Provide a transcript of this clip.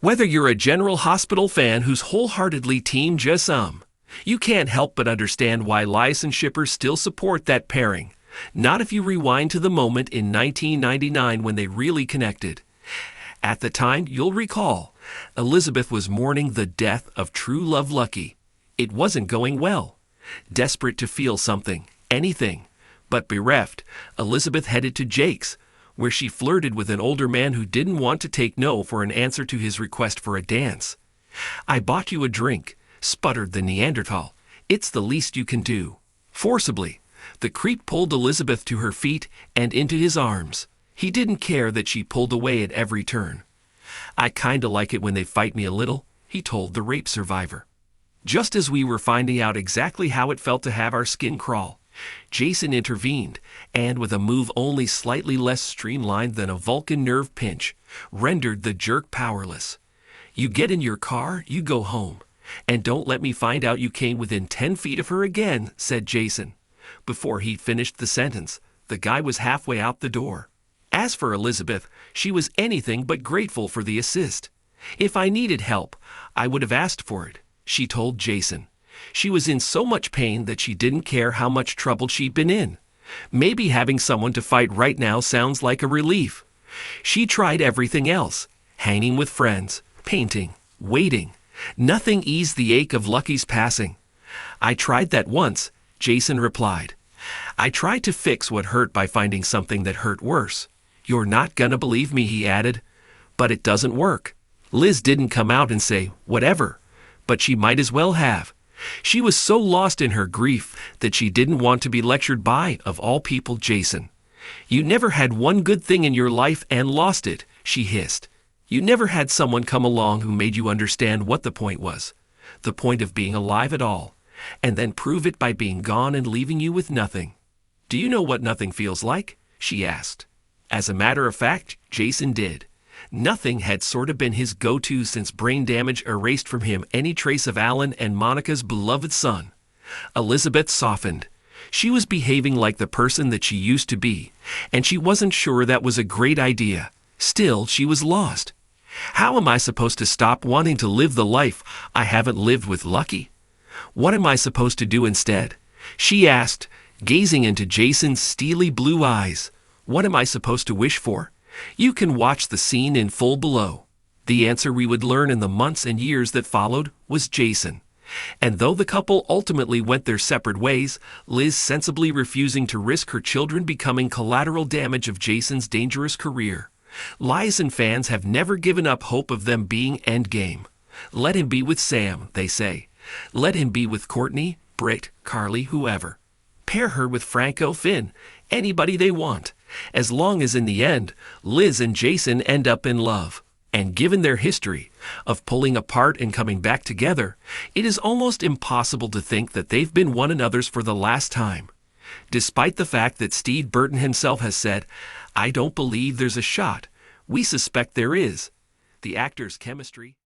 Whether you're a General Hospital fan who's wholeheartedly Team Jasum, you can't help but understand why license shippers still support that pairing. Not if you rewind to the moment in 1999 when they really connected. At the time, you'll recall, Elizabeth was mourning the death of true love Lucky. It wasn't going well. Desperate to feel something, anything. But bereft, Elizabeth headed to Jake's, where she flirted with an older man who didn't want to take no for an answer to his request for a dance. "I bought you a drink," sputtered the Neanderthal. "It's the least you can do." Forcibly, the creep pulled Elizabeth to her feet and into his arms. He didn't care that she pulled away at every turn. "I kinda like it when they fight me a little," he told the rape survivor. Just as we were finding out exactly how it felt to have our skin crawl, Jason intervened, and with a move only slightly less streamlined than a Vulcan nerve pinch, rendered the jerk powerless. "You get in your car, you go home. And don't let me find out you came within 10 feet of her again," said Jason. Before he'd finished the sentence, the guy was halfway out the door. As for Elizabeth, she was anything but grateful for the assist. "If I needed help, I would have asked for it," she told Jason. She was in so much pain that she didn't care how much trouble she'd been in. Maybe having someone to fight right now sounds like a relief. She tried everything else, hanging with friends, painting, waiting. Nothing eased the ache of Lucky's passing. "I tried that once," Jason replied. "I tried to fix what hurt by finding something that hurt worse. You're not gonna believe me," he added. "But it doesn't work." Liz didn't come out and say, "Whatever," but she might as well have. She was so lost in her grief that she didn't want to be lectured by, of all people, Jason. "You never had one good thing in your life and lost it," she hissed. "You never had someone come along who made you understand what the point was, the point of being alive at all, and then prove it by being gone and leaving you with nothing. Do you know what nothing feels like?" she asked. As a matter of fact, Jason did. Nothing had sort of been his go-to since brain damage erased from him any trace of Alan and Monica's beloved son. Elizabeth softened. She was behaving like the person that she used to be, and she wasn't sure that was a great idea. Still, she was lost. "How am I supposed to stop wanting to live the life I haven't lived with Lucky? What am I supposed to do instead?" she asked, gazing into Jason's steely blue eyes. "What am I supposed to wish for?" You can watch the scene in full below. The answer we would learn in the months and years that followed was Jason. And though the couple ultimately went their separate ways, Liz sensibly refusing to risk her children becoming collateral damage of Jason's dangerous career. Liaison fans have never given up hope of them being endgame. Let him be with Sam, they say. Let him be with Courtney, Britt, Carly, whoever. Pair her with Franco, Finn, anybody they want, as long as in the end, Liz and Jason end up in love. And given their history of pulling apart and coming back together, it is almost impossible to think that they've been one another's for the last time. Despite the fact that Steve Burton himself has said, "I don't believe there's a shot. We suspect there is." The actors' chemistry